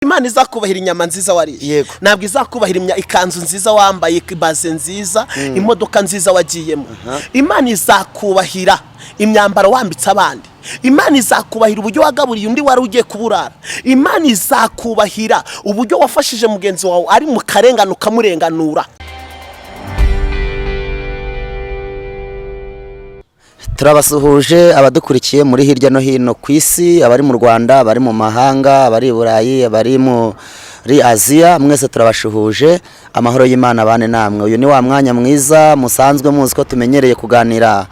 Imana izakubahira inyama nziza wariye, ntabwo izakubahira ikanzu nziza wambaye, ibaze nziza, imodoka nziza wagiyemo. Imana izakubahira imyambaro wambitse abandi. Imana izakubahira uburyo wagaburiye undi wari ugiye kuburara. Imana izakubahira uburyo wafashije mugenzi wawe ari mu karengano ukamurenganura. Turabasuhuje abadukurikiye muri hirya no hino ku isi, abari mu Rwanda, abari mu mahanga, abari i Burayi, abari muri Aziya, mwese turabashuhuje. Amahoro y'Imana bane namwe. Uyu ni wa mwanya mwiza musanzwe muzi ko tumenyereye kuganira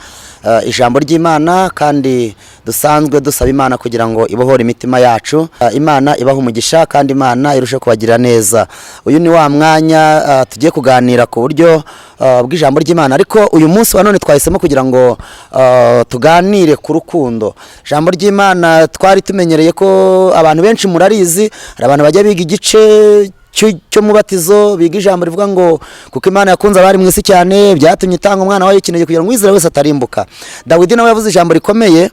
ijambo ry'Imana, kandi dusanzwe dusaba Imana kugira ngo ibohore imitima yacu. Imana ibaha umugisha kandi Imana irushe kubagirira neza. Uyu ni wa mwanya tugiye kuganira ku buryo bw'ijambo ry'Imana, ariko uyu munsi wa none twahisemo kugira ngo tuganire ku rukundo. Ijambo ry'Imana twari tumenyereye ko abantu benshi murarizi, hari abantu bajya biga igice cyo mubatizo, biga ijambo rivuga ngo kuko Imana yakunze abari mu isi cyane byatumye itanga umwana wayo ikinege kugira ngo Israel wese atarimbuka. Dawidi nawe yavuze ijambo rikomeye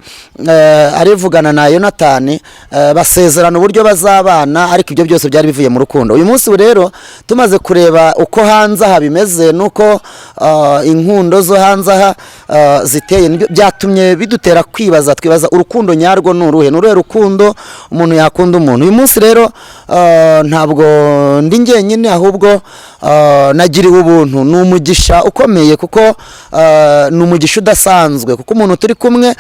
arivugana na Yonatani, basezerana uburyo bazabana, ariko ibyo byose byari bivuye mu rukundo. Uyu munsi rero tumaze kureba uko hanze aha bimeze, nuko inkundo zo hanze aha ziteye, byatumye bidutera twibaza urukundo nyarwo nuruhe rukundo umuntu yakunda umuntu. Uyu munsi rero ntabwo ndi njyenyine, ahubwo nagiriwe ubuntu, ni umugisha ukomeye, kuko ni umugisha udasanzwe, kuko umuntu turi kumwe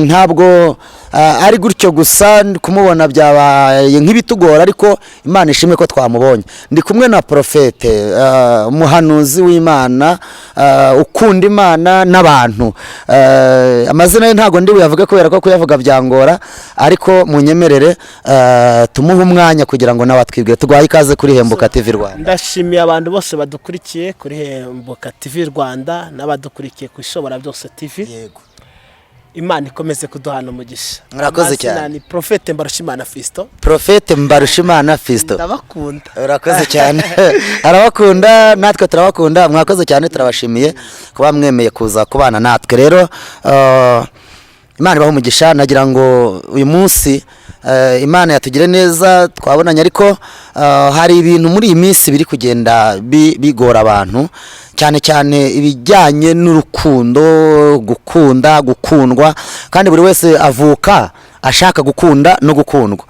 ntabwo ari gutyo gusa kumubona byabaye nk'ibitugora, ariko Imana ishimwe ko twamubonye. Ndi kumwe na profete, umuhanuzi w'Imana, ukunda Imana n'abantu. Amazina ye ntago ndi buyavuge kubera ko kuyavuga byangora, ariko munyemerere tumuhe umwanya kugira ngo nawe twibwire. Tugwaye ikaze kuri Hembuka TV Rwanda. Ndashimiye abantu bose badukurikiye kuri Hembuka TV Rwanda n'abadukurikiye ku Ishobora Byose TV. Yego. Imana ikomeze kuduhana umugisha. Murakoze cyane. Ni Profete Mbarushimana FISTON. Profete Mbarushimana FISTON. Ndabakunda. Urakoze cyane. Arabakunda, natwe turabakunda. Mwakoze cyane, turabashimiye kuba mwemeye kuza kubana natwe. Rero Imana ibaha umugisha. Nagira ngo uyu munsi Imana yatugire neza, twabonanye, ariko hari ibintu muri iyi minsi biri kugenda bigora abantu, cyane cyane ibijyanye n'urukundo, gukundwa, kandi buri wese avuka ashaka gukunda no gukundwa.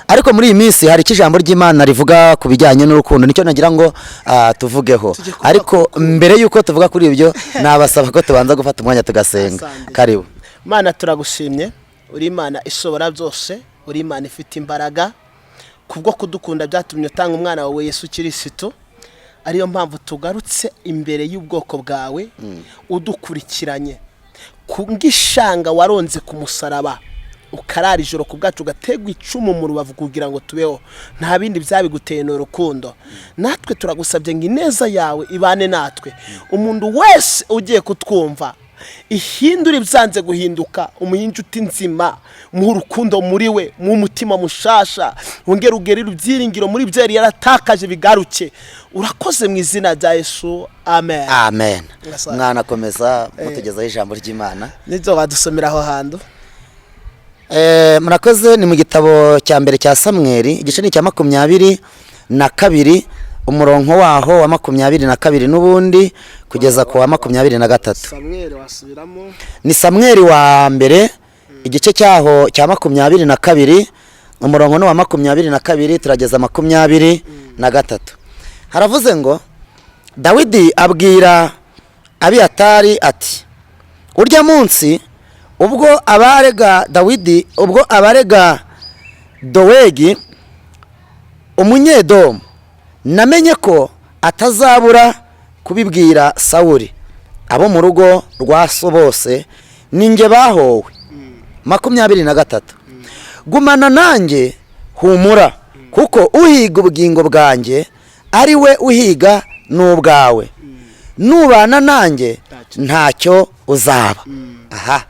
Ariko muri iyi minsi hari ijambo ry'Imana rivuga ku bijyanye n'urukundo, nicyo nagira ngo tuvugeho. Ariko mbere yuko tuvuga kuri ibyo, nabasaba ko tubanza gufata umwanya tugasenga. Karibu. Mana, turagushimye, uri Imana ishobora byose, uri Imana ifite imbaraga, kubwo kudukunda byatumye utanga umwana wawe Yesu Kristo. Ariyo mpamvu tugarutse imbere y'ubwoko bwawe, udukurikiranye kungishanga waronze ku musaraba, ukarara ijoro ku bwacu, ugategwa icumu mu rubavu kugira ngo tubeho. Nta bindi byabiguteye n'urukundo. Natwe turagusabye ngo ineza yawe ibane natwe. Umuntu wese ugiye kutwumva, ihindura ibyanze guhinduka, umuhinjuti nzima, mu rukundo muri we, mu mutima mushasha, wongera ugerira ibyiringiro muri byo yari yaratakaje bigaruke. Urakoze mu izina rya Yesu, amen. Amen. Mwana komeza mutugezaho ijambo ry'Imana. Nizo badusomera aho hantu. Murakoze. Ni mu gitabo cya mbere cya Samweli, igice ni cya 22, umurongo waho wa 22 n'ubundi kugeza ku wa 23. Samweli wasubiramo. Ni Samweli wa mbere, igice cyaho cya 22, umurongo no wa 22 turageza 23. Haravuze ngo Dawidi abwira Abiyatari ati, urya munsi ubwo abarega Dowegi umunyedomu, namenye ko atazabura kubibwira Sawuli, abo mu rugo rwa so bose ninjye bahowe. 23. Gumana nanjye, humura, kuko uhiga ubugingo bwanjye ari we uhiga n'ubwawe. Nubana nanjye ntacyo uzaba. Aha.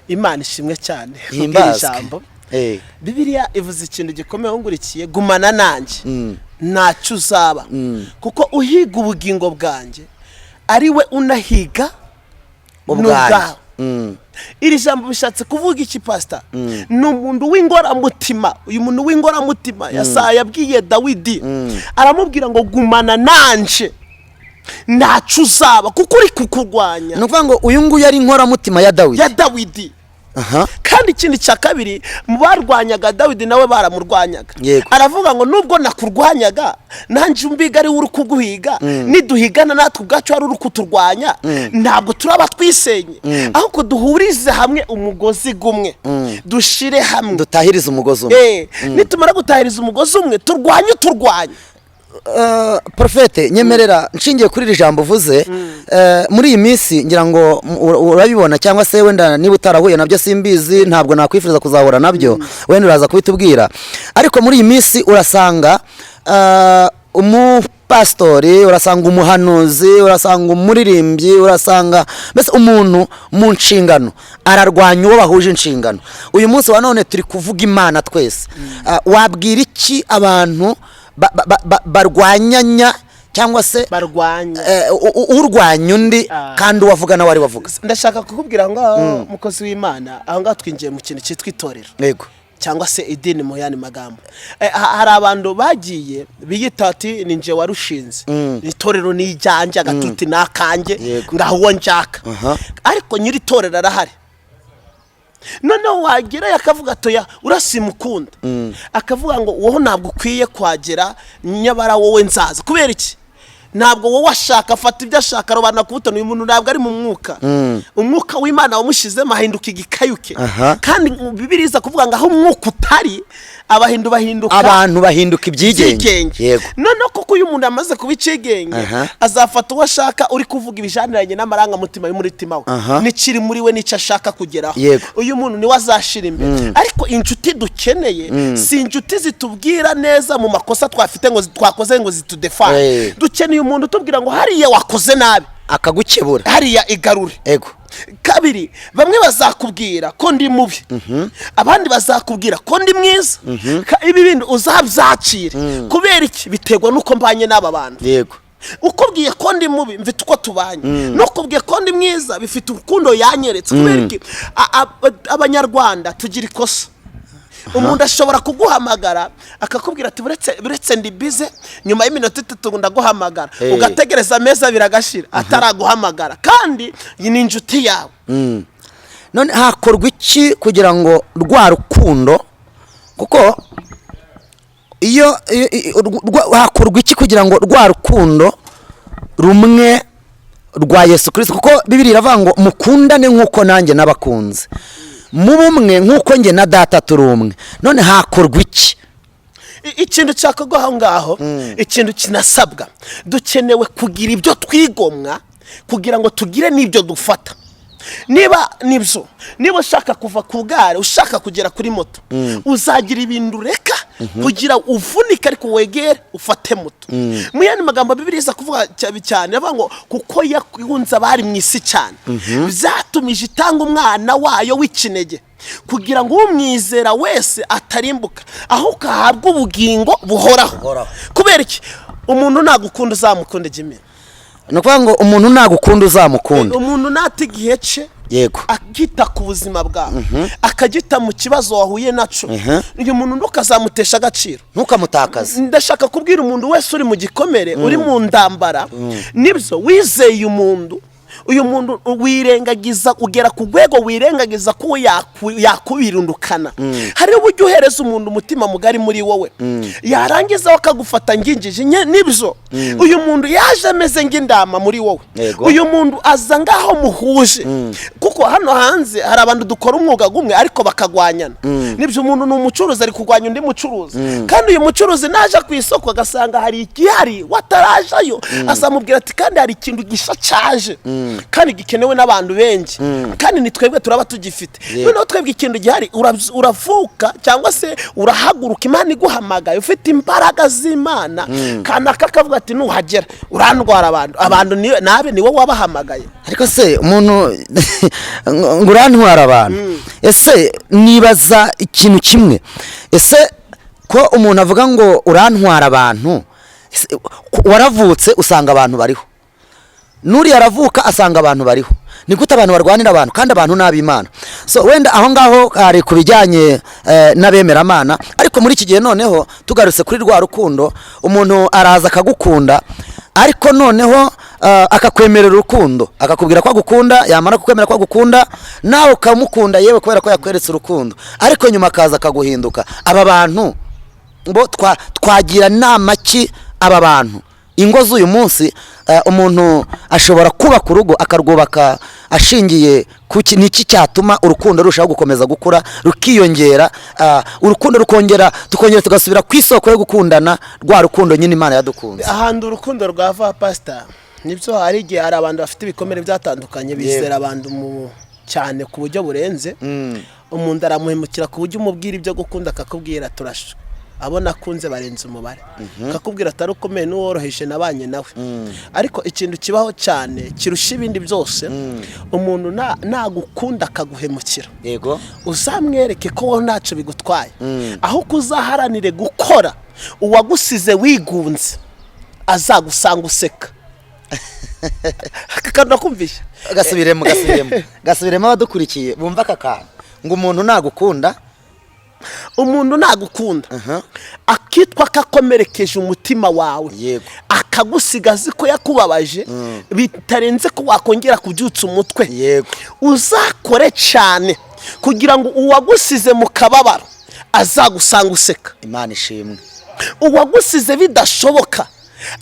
Imana ishimwe cyane. Ijambo. Bibiliya ivuze ikintu gikomeye ngurikiye, gumana nanjye ntacyo uzaba, kuko uhiga ubugingo bwanjye ari we unahiga n'ubwawe. iri jambo bishatse kuvuga iki pastor? Ni umuntu w'ingoramutima. Uyu muntu w'ingoramutima Yesaya yabwiye Dawidi, aramubwira ngo gumana nanje ntacu uzaba kuko uri kukurwanya. Ni ukuvuga ngo uyu nguyu ari inkoramutima ya Dawidi. Kandi ikindi cya kabiri, mu barwanyaga Dawidi nawe baramurwanyaga. Aravuga ngo nubwo nakurwanyaga nanjye umbiga ari uri kuguhiga, niduhigana natwe ubwacu ari uri kuturwanya, ntabwo turaba twisenye, ahubwo duhurize hamwe umugozi gumwe, dushire hamwe, dutahirize umugozi umwe. Nitumara gutahiriza umugozi umwe turwanye. Profete, nyemerera nshingiye kuri iri jambo uvuze, muri iyi minsi ngira ngo urabibona, cyangwa se wenda niba utarahuye nabyo simbizi, ntabwo nakwifuriza kuzahura nabyo, wenda uraza kubitubwira. Ariko muri iyi minsi urasanga umupastori, urasanga umuhanuzi, urasanga umuririmbyi, urasanga mbese umuntu mu nshingano ararwanya uwo bahuje inshingano. Uyu munsi wa none turi kuvuga Imana twese. Wabwira iki abantu barwanyanya cyangwa se urwanya undi kandi uwavuga nawe ari wavuga? Ndashaka kukubwira ngo mukozi w'Imana, aho ngaho twinjiye mu kintu cyitwa itorero. Yego. Cyangwa se idini mu yandi magambo. Hari abantu bagiye biyita ati ni nje warushinze, itorero ni ijyanje, agatuti nakanjye, ngaho uwo njaka. Ariko nyiri itorero arahari. Noneho wagira yakavuga atoya urasimukunda, akavuga ngo wowe ntabwo ukwiye kwagera, nyabara wowe nzaza. Kubera iki? Ntabwo wowe ashaka afata ibyo ashaka, robana kubutana. Uyu muntu ntabwo ari mu mwuka. Umwuka w'Imana wamushizemo ahinduka igikayuke. Kandi Bibiliya kuvuga ngo aho umwuka utari, abantu bahinduka ibyigenge. Noneho kuko uyu muntu amaze kuba icigenge, azafata uwo ashaka uri kuvuga ibijaniranye n'amarangamutima y'umutima we, n'ikiri muri we n'icyo ashaka kugeraho. Uyu muntu niwe azashira imbere. Ariko inshuti dukeneye si inshuti zitubwira neza mu makosa twafite ngo twakoze ngo zitudefine. Dukeneye umuntu utubwira ngo hariya wakoze nabi, akagukebura, hariya igarure. Kabiri, bamwe bazakubwira ko ndi mubi, abandi bazakubwira ko ndi mwiza. Ibi bintu uzabyakire. Kubera iki? Biterwa nuko mbanye n'aba bantu. Ukubwiye ko ndi mubi, mfite uko tubanye. Nokubwiye ko ndi mwiza, bifite urukundo yanyeretse. Kubera iki? Abanyarwanda tugira ikosa. Umuntu ashobora kuguhamagara akakubwira ati buretse ndi bize, nyuma y'iminota 3 ndaguhamagara, ugategereza ameza biragashira ataraguhamagara, kandi ni inshuti yawe. None hakorwa iki kugira ngo rwa rukundo, kuko iyo hakorwa iki kugira ngo rwa rukundo rumwe rwa Yesu Kristo? Kuko Bibiliya iravuga ngo mukundane nk'uko nanjye nabakunze, mubumwe nk'uko nge na data turi umwe. None hakorwa iki? Ikintu cyakogwa aho ngaho, ikintu kinasabwa, dukenewe kugira ibyo twigomwa kugira ngo tugire n'ibyo dufata. Niba ushaka kuva ku gare, ushaka kugera kuri moto, uzagira ibintu reka kugira uvunika, ariko wegere ufate moto. Mu yandi magambo Bibiliya kuvuga cyane avuga ngo kuko yakunze abari mu isi cyane, byatumije itanga umwana wayo w'ikinege, kugira ngo umwizera wese atarimbuka, aho kahabwa ubugingo buhoraho. Kubera iki? Umuntu nagukunda uzamukunda Jimmy. Nukuvuga ngo umuntu nagukunda uzamukunda. Umuntu natigihe cye, akita ku buzima bwawe, akagita mu kibazo wahuye naco, uyu muntu ntukazamutesha agaciro, ntukamutakaze. Ndashaka kubwira umuntu wese uri mu gikomere, uri mu ndambara, nibyo wizeye uyu muntu wirengagiza, ugera ku rwego wirengagiza ko yakubirundukana. Hari uburyo uhereza umuntu umutima mugari muri wowe, yarangiza akagufata ngingije. Nibyo uyu muntu yaje ameze ng'indama muri wowe. Uyu muntu aza ngaho muhuje, kuko hano hanze hari abantu dukora umwuga gumwe ariko bakagwanyana. Nibyo umuntu ni umucuruzi ari kugwanya undi mucuruzi, kandi uyu mucuruzi naje ku isoko agasanga hari igihari watarajayo, azamubwira ati kandi hari ikintu gisha cyaje, kandi gikenewe n'abantu benshi, kandi ni twebwe turaba tugifite. Noneho twebwe ikintu gihari, uravuka cyangwa se urahaguruka, Imana iguhamagaye, ufite imbaraga z'Imana, kandi akavuga ati nuhagera urandwara abantu nabe ni wowe wabahamagaye. Ariko se umuntu ngo urantwara abantu, ese nibaza ikintu kimwe, ese ko umuntu avuga ngo urantwara abantu, waravutse usanga abantu bariho, nuri yaravuka asanga abantu bariho, ni gute abantu barwanira abantu kandi abantu n'ab'Imana. So wenda aho ngaho hari kubijyanye n'abemeramana, ariko muri iki gihe noneho tugarutse kuri rwa rukundo, umuntu araza akagukunda ariko noneho akakwemerera urukundo, akakubwira ko agukunda, yamara kukwemera ko agukunda nawe ukamukunda yewe kubera ko yakweretse urukundo, ariko nyuma akaza akaguhinduka. Aba bantu bo twagira nama ki aba bantu? Ingo z'uyu munsi umuntu ashobora kubaka urugo akarwubaka ashingiye ku niki cyatuma urukundo rushaho gukomeza gukura rukiyongera, urukundo tukongera tugasubira ku isoko yo gukundana, rwa rukundo nyine Imana yadukunze. Ahantu urukundo rwava pastor, nibyo hari igihe hari abantu bafite ibikomere byatandukanye bizera abantu cyane ku buryo burenze. Umuntu aramuhemukira ku buryo umubwira ibyo gukunda akakubwira turasha abona kunze barenze umubare, akakubwira atari ukomeye n'uworoheje nabanye nawe. Ariko ikintu kibaho cyane kirusha ibindi byose, umuntu nagukunda akaguhemukira, yego uzamwereke ko wowe ntacyo bigutwaye, aho kuzaharanire gukora uwagusize wigunze azagusanga useka. Akakanda kumvisha gasubiremo abadukurikiye bumva akakana ngo umuntu nagukunda, umuntu nagukunda akitwa akakomerekeje umutima wawe, akagusigaza ko yakubabaje bitarenze ko wakongera kubyutsa umutwe, uzakore cyane kugira ngo uwagusize mu kababaro azagusanga useka. Imana ishimwe. Uwagusize bidashoboka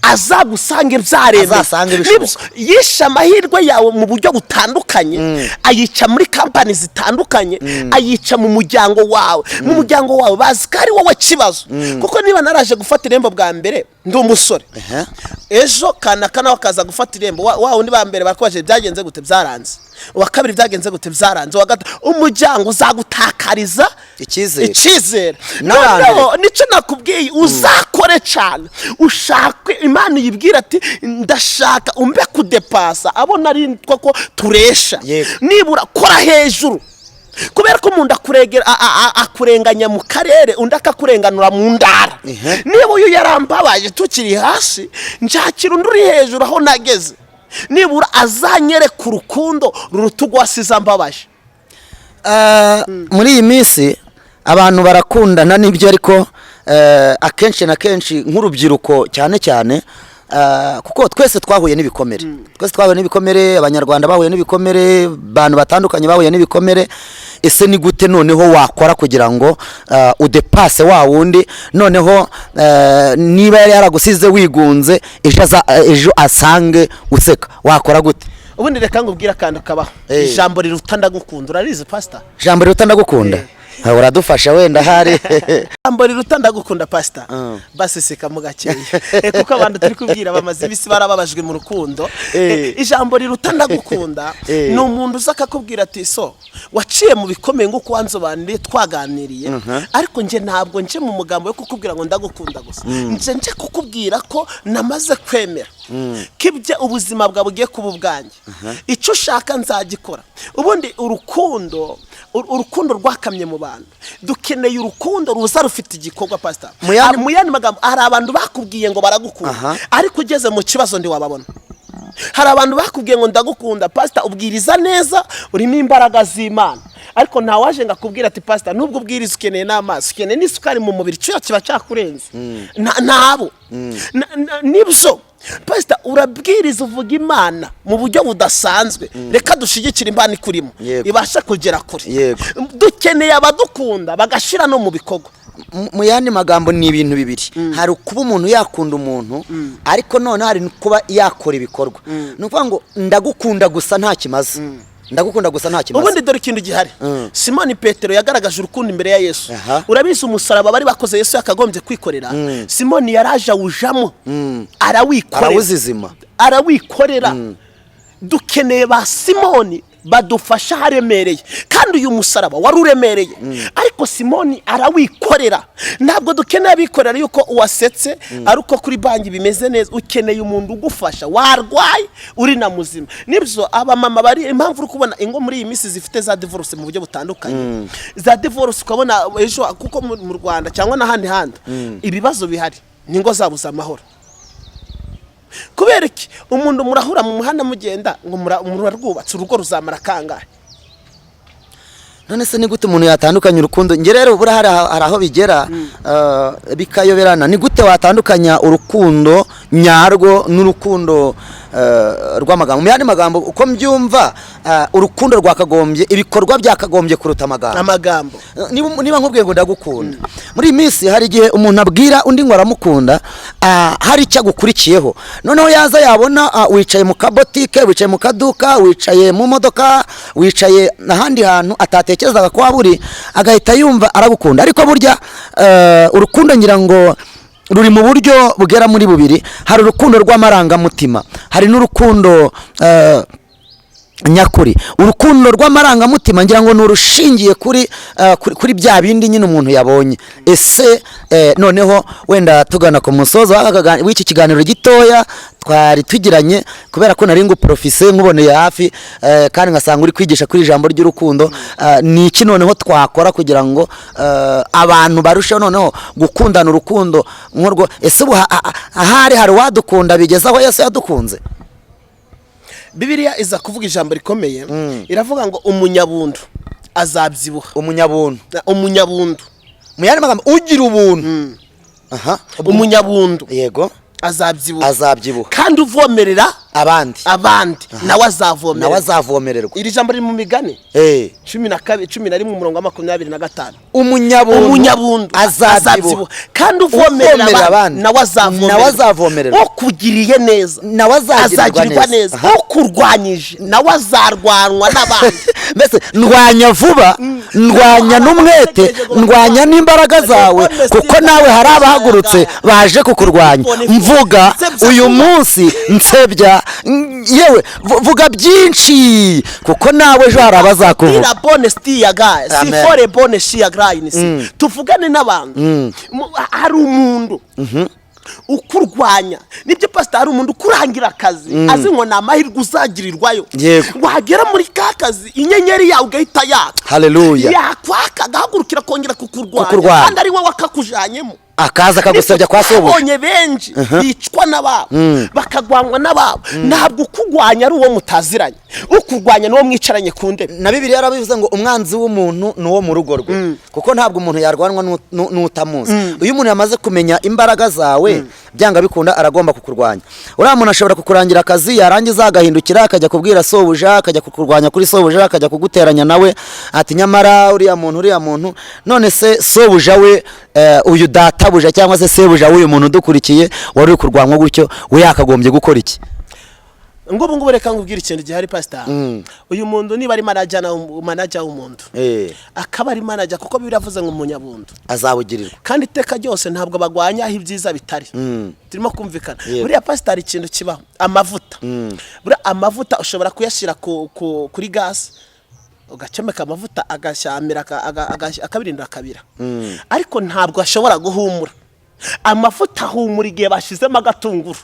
azagusange byaremye, yisha amahirwe yawe mu buryo butandukanye, ayica muri kampani zitandukanye, ayica mu muryango wawe. Mu muryango wawe bazi ko ari wowe kibazo, kuko niba naraje gufata irembo bwa mbere ndi umusore, ejo kana wakaza gufata irembo wa undi ba mbere bakwaje byagenze gute byaranze, uwa kabiri byagenze gute byaranze, uwa gatatu, umuryango uzagutakariza icyizere. Noneho nicyo nakubwiye, uzakore cyane, ushake Imana yibwira ati ndashaka umbe kudepasa abona ari ko turesha, nibura kora hejuru, kubera ko umuntu akurenganya mu karere undi akakurenganura mu ndara. Niba uyu yarambabaje tukiri hasi, nshakira undi uri hejuru aho nageze, nibura azanyere ku rukundo rurutugu wasize ambabaje. Muri iyi minsi abantu barakundana n'ibyo, ariko akenshi na kenshi nk'urubyiruko cyane kuko twese twahuye n'ibikomere, abanyarwanda bahuye n'ibikomere, abantu batandukanye bahuye n'ibikomere. Ese ni gute noneho wakora kugira ngo udepase wa wundi, noneho niba yari yaragusize wigunze ejo asange useka, wakora gute? Ubundi reka ngubwira kandi kabaho ijambo riruta ndagukunda. Urarize pastor? Ijambo riruta ndagukunda uradufasha wenda hari ijambo riruta ndagukunda pastor, baseseka mu gakeya kuko abantu turi kubwira bamaze ibisi barababajwe mu rukundo. Ijambo riruta ndagukunda ni umuntu uzakakubwira ati so waciye mu bikomeye ngo kwanzobanire twaganiriye, ariko nje ntabwo nje mu mugambo yo kukubwira ngo ndagukunda gusa, nje kukubwira ko namaze kwemera kibye ubuzima bwa bugiye kuba ubwanjye, icyo ushaka nzagikora. Ubundi urukundo rwakamye mu bantu, dukeneye urukundo ruza rufite igikorwa pastor. Mu yandi magambo, hari abantu bakubwiye ngo baragukunda, ariko ugeze mu kibazo ndi wababona. Hari abantu bakubwiye ngo ndagukunda pastor, ubwiriza neza, urimo imbaraga z'Imana, ariko nta waje ngakubwira ati pastor nubwo ubwiriza ukeneye n'amazi, ukeneye n'isukari mu mubiri, cyo kiba cyakurenze. Ntabo nibyo pastor, urabwiriza uvuga Imana mu buryo budasanzwe. Reka dushigikira Imana ikurimo ibasha kugera kure. Dukeneye abadukunda bagashira no mu bikorwa. Mu yandi magambo ni ibintu bibiri, hari kuba umuntu yakunda umuntu, ariko none hari kuba yakora ibikorwa. Nukuvuga ngo ndagukunda gusa nta kimaze, ndagukunda gusa nta kimaze. Ubundi dore ikintu gihari, Simoni Petero yagaragaje urukundo imbere ya Yesu. Urabizi umusaraba bari bakoze Yesu yakagombye kwikorera, Simoni yaraje awujamo, arawikorera. Dukeneye ba Simoni badufasha haremereye, kandi uyu musaraba wari uremereye, ariko Simoni arawikorera. Ntabwo dukeneye abikorera yuko uwasetse ari uko kuri banki bimeze neza, ukeneye umuntu ugufasha warwaye uri na muzima. Nibyo abamama bari impamvu uri kubona ingo muri iyi minsi zifite za divorce mu buryo butandukanye. Za divorce ukabona ejo kuko mu Rwanda cyangwa n'ahandi handi ibibazo bihari, ningo zabuza amahoro. kubera iki umuntu murahura mu muhanda mugenda ngo murarwubatse urugo ruzamara kangahe? none se ni gute umuntu yatandukanya urukundo? Nge rero bura hari aho bigera bikayoberana. Ni gute watandukanya urukundo nyarwo n'urukundo rw'amagambo? Mu yandi magambo uko mbyumva urukundo rwakagombye, ibikorwa byakagombye kuruta amagambo. Niba nkubwiye ngo ndagukunda, muri iyi minsi hari igihe umuntu abwira undi ngo aramukunda hari icyo agukurikiyeho, noneho yaza yabona wicaye mu kabotike, wicaye mu kaduka, wicaye mu modoka, wicaye ahandi hantu atatekerezaga ko waburi, agahita yumva aragukunda. Ariko burya urukundo ngira ngo ruri mu buryo bugera muri bubiri. Hari urukundo rw'amarangamutima, hari n'urukundo nyakuri. Urukundo rw'amarangamutima ngira ngo nurushingiye kuri bya bindi nyine umuntu yabonye. Ese noneho wenda tugana ku musozo w'iki kiganiro gitoya twari tugiranye, kubera ko nari ngo profise nkuboneye hafi kandi ngasanga uri kwigisha kuri ijambo ry'urukundo, ni iki noneho twakora kugira ngo abantu barusheho noneho gukundana urukundo nk'urwo? Ese ubu hari wadukunda bigeze aho Yesu yadukunze? Bibiliya iza kuvuga ijambo rikomeye, iravuga ngo umunyabuntu azabyibuha. Umunyabuntu mu yandi magambo ugira ubuntu. Umunyabuntu yego azabyibuha kandi uvomerera abandi nawe azavomererwa. Iri jambo riri mu Migani 11:25. Umunyabuntu azabyibuha kandi uvomerera abandi nawe azavomererwa. Ukugiriye neza nawe azagirirwa neza, ukurwanyije nawe azarwanwa n'abandi. Mbese ndwanya vuba, ndwanya n'umwete, ndwanya n'imbaraga zawe, kuko nawe hari abahagurutse baje kukurwanya. Mvuga uyu munsi nsebya, yewe vuga byinshi, kuko nawe ejo hari abazakuvuga. Tuvugane n'abantu. Hari umuntu ukurwanya, nibyo pastor, hari umuntu ukurangira akazi azi ngo na amahirwe uzagirirwayo, wagera muri ka kazi inyenyeri yawe ugahita yaka. Haleluya. Yakwaka agahagurukira kongera kukurwanya kandi ari wowe wakakujanyemo, akaza akagusebya kwa sobuja. Abonye benshi bicwa n'ababo bakagwangwa n'ababo. Ntabwo ukugwanya ari uwo mutaziranye, ukugwanya n'uwo mwicaranye ku ndebe. Na Bibiliya yarabivuze ngo umwanzi w'umuntu n'uwo mu rugo rwe, kuko ntabwo umuntu yarwanwa n'utamuzi. Uyu muntu yamaze kumenya imbaraga zawe, byanga bikunda aragomba kukurwanya. Uriya muntu ashobora kukurangira akazi, yarangiza agahindukira akajya kubwira sobuja, akajya kukurwanya kuri sobuja, akajya kuguteranya nawe ati nyamara uriya muntu. None se sobuja we uyu databuja cyangwa se sebuja w'uyu muntu udukurikiye wari uri kurwanwa gutyo, we yakagombye gukora iki? Ngubu reka ngubwira ikintu gihari pastor. Uyu muntu niba ari manager w'umuntu, akaba ari manager, kuko biravuze ngo umunyabuntu azabugirirwa, kandi iteka ryose ntabwo bagwanya aho ibyiza bitari. Turimo kumvikana. Buriya pastor ikintu kibaho, amavuta. Buriya amavuta ushobora kuyashira kuri gas, ugacomeka amavuta agashyamira akabirinda akabira, ariko ntabwo ashobora guhumura. Amavuta ahumura igihe bashizemo agatunguru.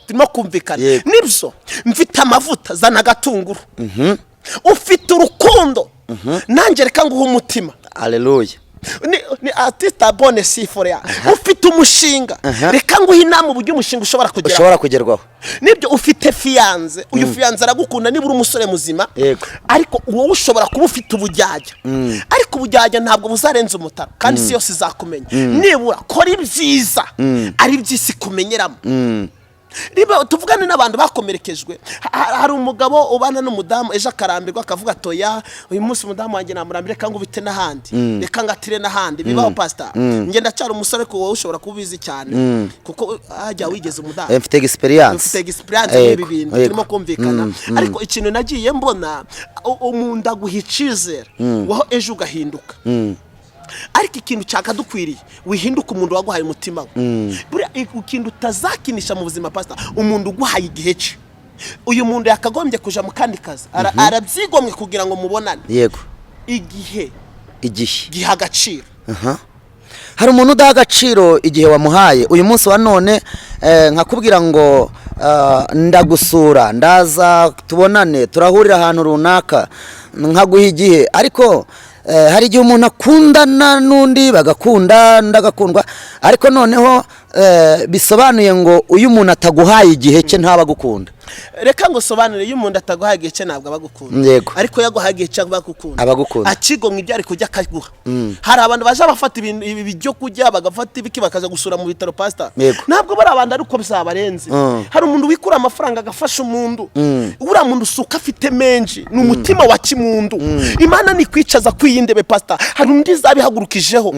Turimo kumvikana. Nibyo mfite amavuta, zana agatunguru. Ufite urukundo, nanjye reka nguhe umutima. Haleluya. Ni artiste bonne siforia. Ufite umushinga, reka nguhe inama uburyo umushinga ushobora kugerwaho. Nibyo ufite fiyanze, uyu fiyanze aragukunda nibura umusore muzima, ariko wowe ushobora kuba ufite ubujyajya, ariko ubujyajya ntabwo buzarenza umutara, kandi si yose izakumenya. Nibura kora ibyiza ari byisi kumenyeramo. Riba tuvugane n'abantu bakomerekejwe. Hari umugabo ubana n'umudamu, ejo akarambirwa akavuga toya uyu munsi umudamu wanjye namurambire kandi ubite n'ahandi, reka ngatire n'ahandi. Bibaho pastor. Nge ndacyari umusore ko wowe ushobora kubizi cyane, kuko ajya wigeze umudamu. Mfite experience n'ibi bintu turimo kumvikana. Ariko ikintu nagiye mbona, umuntu aguhicizera waho ejo ugahinduka. Ariko ikintu cyakadukwiriye wihinduka umuntu waguhaye umutima we. Buriya ikintu utazakinisha mu buzima pastor, umuntu uguhaye igihe cye. Uyu muntu yakagombye kuja mu kandi kazi, arabyigomwe kugira ngo mubonane. Yego. Igihe giha agaciro. Hari umuntu udaha agaciro igihe wamuhaye. Uyu munsi wa none nkakubwira ngo ndagusura, ndaza tubonane, turahurira ahantu runaka, nkaguha igihe, ariko hari igihe umuntu akundana n'undi bagakunda ndagakundwa, ariko noneho bisobanuye ngo uyu muntu ataguhaye igihe cye ntaba agukunda. Reka ngo sobanure iyo umuntu ataguhaye igihe cye ntabwo abagukunda. Yego. Ariko yaguhaye igihe cye abagukunda. Abagukunda. Akigo nk'ibyo ari kujya akaguha. Hari abantu baje bafata ibyo kujya bagafata ibiki bakaza gusura mu bitaro pastor. Ntabwo bari abantu ariko bizabarenze. Hari umuntu wikura amafaranga agafasha umuntu. Ura muntu suka afite menji ni umutima wa kimundu. Imana ni kwicaza kwiyindebe pastor. Hari undi zabihagurukijeho.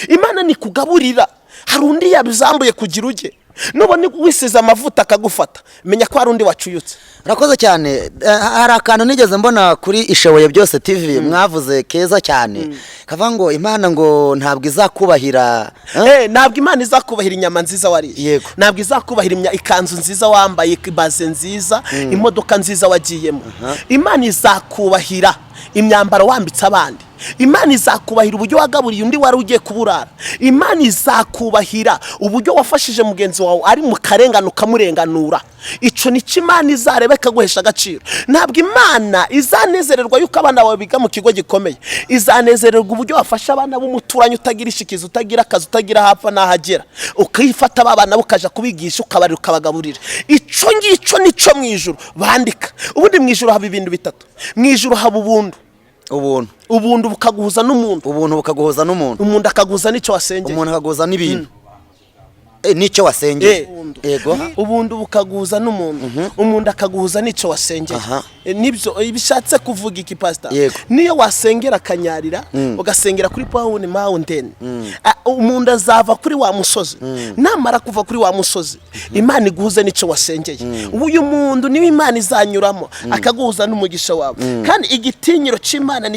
Imana ni kugaburira. Hari undi yabizambuye kugira uje. Nubone wisize amavuta akagufata menya ko hari undi wacuyutse. Rakoze cyane. Hari akantu nigeze mbona kuri Ishoboye Byose TV mwavuze keza cyane kavuga ngo Imana ngo ntabwo izakubahira ntabwo Imana izakubahira inyama nziza wariye. Ntabwo izakubahira ikanzu nziza wambaye, ibaze nziza, imodoka nziza wagiyemo. Imana izakubahira imyambaro wambitse abandi. Imana izakubahira uburyo wagaburiye undi wari ugiye kuburara. Imana izakubahira uburyo wafashije mugenzi wawe ari mu karengano kamurenganura. Ico ni Imana izarebe kaguhesha agaciro. Ntabwo Imana izanezererwa yuko abana bawe biga mu kigo gikomeye. Izanezererwa uburyo wafasha abana b'umuturanyi utagira ishikizo, utagira akazi, utagira hapfa nahagera. Ukayifata abana bukaja kubigisha ukabarira ukabagaburira. Ico ngico nico mwijuru bandika. Ubundi mwijuru haba ibintu bitatu. Mwijuru haba ubuntu. Ubuntu bukaguhuza n'umuntu. Umuntu akaguhuza n'icyo wasengeye. Umuntu akaguhuza n'ibintu. N'icyo wasengeye. Yego. Ubuntu bukaguhuza n'umuntu. Umuntu akaguhuza n'icyo wasengeye. Nibyo bishatse kuvuga iki pastor. Niyo wasengera kanyarira ugasengera kuri Paul Mountain. Umuntu azava kuri wa musozi. Namara kuva kuri wa musozi Imana iguhuze n'icyo wasengeye. Uyu muntu niwe Imana izanyuramo akaguhuza n'umugisha wawe. Kandi igitinyiro cy'Imana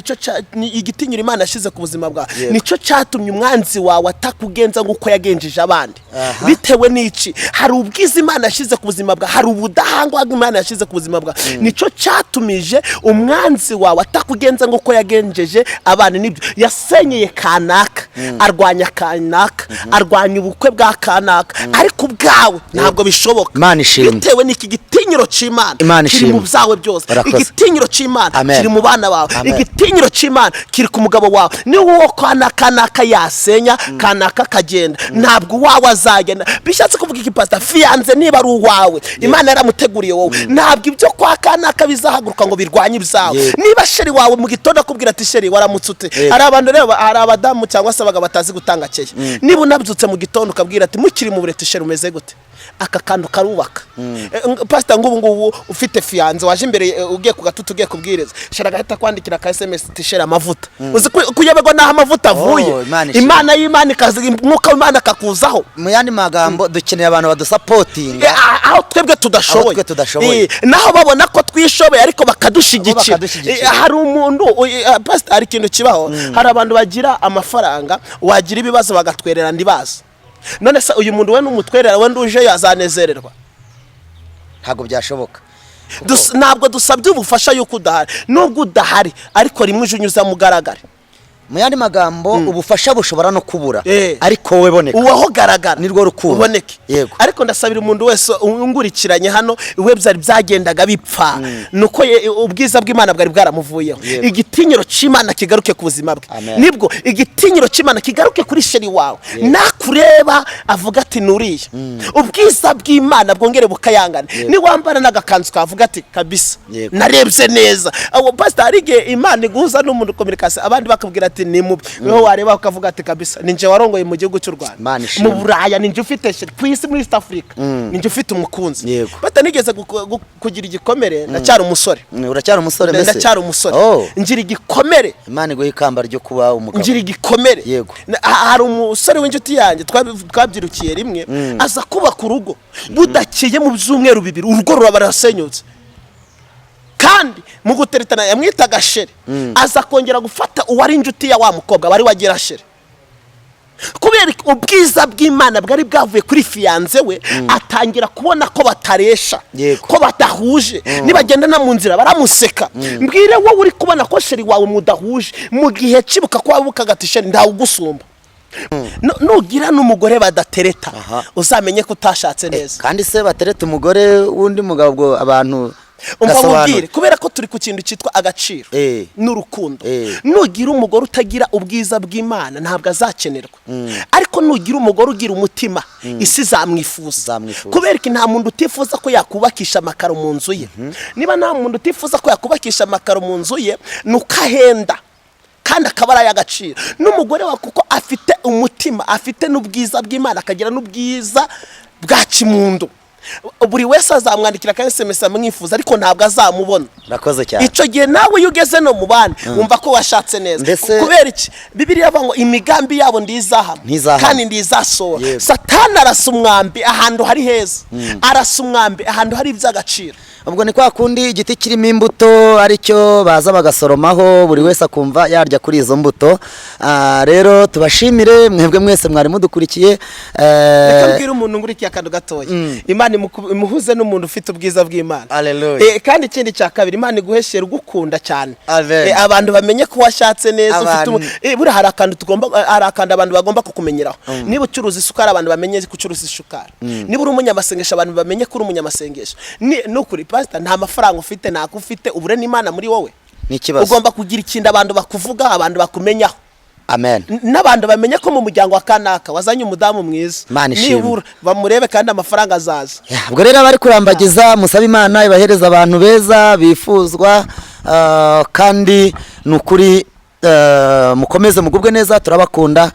igitinyiro Imana yashize ku buzima bwawe nico cyatumye umwanzi wawe atakugenza nguko yagenjeje abandi. Bitewe n'iki hari ubwiza Imana yashize ku buzima bwawe, hari ubudahangwa Imana yashize ku buzima bwawe. Nico cyatumije umwanzi wawe atakugenza nguko yagenjeje abandi. Nibyo yasenyeye kanaka, arwanya kanaka, arwanya ubukwe bwa kanaka, ariko ubwawe ntabwo bishoboka. Bitewe n'iki gitinyiro cy'Imana kiri mu byawe byose. Igitinyiro cy'Imana kiri mu bana bawe. Igitinyiro cy'Imana kiri ku mugabo wawe. Ni wowe kanaka yasenya kanaka kagenda, ntabwo wawe azagenda. Bishatse kuvuga iki pastor? Fiyanze niba ari uwawe Imana yaramuteguriye wowe, ntabwo ibyo kwa kanaka bizahaguruka ngo birwanye ibyawe. Niba sheri wawe mu gitondo akubwira ati sheri waramutsute, hari abantu rero, hari abadamu cyangwa se abagabo batazi gutanga cyeya. Niba unabyutse mu gitondo ukabwira ati mukiri mu bureti sheri umeze gute, aka kantu karubaka. Pastor ngubu ufite fiyanze waje imbere ugiye ku gatutu ugiye kubwiriza, shera gahita kwandikira ka SMS tishera amavuta. Uzi kuyabego naho amavuta avuye. Imana y'Imana ikazi mwuka w'Imana akakuzaho. Mu yandi magambo dukeneye abantu badusapotinga aho twebwe tudashoboye. Naho babona ko twishoboye ariko bakadushigikira. Hari umuntu pastor, hari ikintu kibaho. Hari abantu bagira amafaranga, wagira ibibazo bagatwerera ndibaza. None se uyu muntu we n'umutwerera we nduje yazanezererwa? Ntabwo byashoboka. Ntabwo dusabye ubufasha yuko udahari. Nubwo udahari ariko rimwe uje unyuza mugaragara. Mu yandi magambo ubufasha bushobora no kubura ariko wowe boneka. Uwaho garagara nirwo rukundo uboneke. Ariko ndasabira umuntu wese ungurikiranye hano iwe byari byagendaga bipfa nuko ubwiza bw'Imana bwari bwaramuvuyeho. Igitinyiro cy'Imana kigaruke ku buzima bwe. Nibwo igitinyiro cy'Imana kigaruke kuri sheri wawe. Nakureba avuga ati nuriye. Ubwiza bw'Imana bwongere bukayangana. Ni wambara n'agakanzu kavuga ati kabisa narebye neza. Abo pastor arige Imana iguza n'umuntu communication abandi bakabwira ni mubi. Wewe wareba ukavuga ati kabisa ninje warongoye mu gihugu cy'u Rwanda, mu Buraya ninje ufite ku isi muri East Africa, ninje ufite umukunzi. Batanigeze kugira igikomere, ndacyari umusore. Uracyari umusore mbese? Ndacyari umusore. Ngira igikomere. Imana iguhe ikamba ryo kuba umugabo. Ngira igikomere. Hari umusore w'injuti yanjye twabyirukiye rimwe aza kubaka urugo budakiye mu byumweru bibiri urugo rurabarasenyutse. Kandi mu guteretana yamwitaga sheri, aza kongera gufata uwari injuti ya wa mukobwa bari wagira sheri. Kubera ubwiza bw'Imana bwari bwavuye kuri fiyanze we, atangira kubona ko bataresha, ko batahuje. Nibagenda na mu nzira baramuseka. Mbwire wowe uri kubona ko sheri wawe mudahuje mu gihe kibuka ko wabukaga ati sheri ndawe ugusumba. Nugira n'umugore badatereta uzamenye ko utashatse neza. Kandi se batereta umugore wundi mugabo abantu umva mubwire kubera ko turi ku kintu cyitwa agaciro n'urukundo. Nugira umugore utagira ubwiza bw'Imana ntabwo azakenerwa, ariko nugira umugore ugira umutima isi zamwifuza. Kubera ko nta muntu utifuza ko yakubakisha amakaro mu nzu ye. Niba nta muntu utifuza ko yakubakisha amakaro mu nzu ye, nukahenda kandi akaba ari ay'agaciro. N'umugore wa kuko afite umutima, afite n'ubwiza bw'Imana, akagira n'ubwiza bwa kimuntu, buri wese azamwandikira kandi SMS amwifuza, ariko ntabwo azamubona. Nakoze cyane. Ico gihe nawe yugeze no mu bandi wumva ko washatse neza. Kubera iki Bibiliya avuga ngo imigambi yabo ndizahama kandi ndizasohora. Satani arasa umwambi ahantu hari heza, arasa umwambi ahantu hari iby'agaciro. Ubwo ni kwa kundi igiti kirimo imbuto aricyo baza bagasoromaho, buri wese akumva yarya kuri izo mbuto. Rero tubashimire mwebwe mwese mwari mudukurikiye. Reka mbwira umuntu ngurikiye akantu gatoya. Imana imuhuze n'umuntu ufite ubwiza bw'Imana. Kandi ikindi cya kabiri, Imana iguheshere ugukunda cyane. Abantu bamenye ko washatse neza, ufite buri hari akantu abantu bagomba kukumenyeraho. Niba ucuruza isukari abantu bamenye ko ucuruza isukari. Niba uri umunyamasengesho abantu bamenye ko uri umunyamasengesho. Nukuri pastor, nta mafaranga ufite ntako ufite, ubure n'Imana muri wowe. Ugomba kugira ikindi abantu bakuvuga, abantu bakumenyaho. Amen. N'abantu bamenye ko mu muryango wa kanaka wazanye umudamu mwiza, nibura bamurebe kandi amafaranga azaza. Ubwo rero bari kurambagiza, musaba Imana ibahereza abantu beza bifuzwa, kandi nukuri mukomeze mugubwe neza, turabakunda.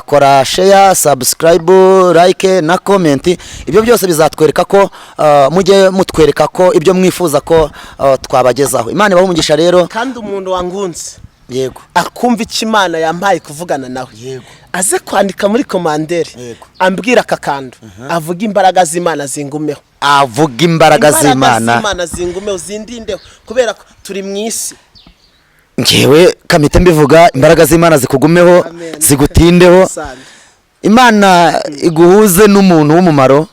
Kora share, subscribe, like na comment. Ibyo byose bizatwereka ko mujye mutwereka ko ibyo mwifuza ko twabagezaho. Imana ibahe umugisha rero. Kandi umuntu wangunze yego akumva ikimana yampaye kuvugana nawe, yego aze kwandika muri komandere ambwira akakandu, avuga imbaraga z'Imana zingumeho, avuga imbaraga z'Imana zingumeho, zindindeho, kubera ko turi mu isi. Ngewe kamite mbivuga imbaraga z'Imana zikugumeho, zigutindeho. Imana iguhuze n'umuntu w'umumaro,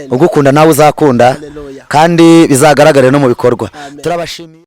ugukunda nawe uzakunda, kandi bizagaragare no mu bikorwa. Turabashimiye.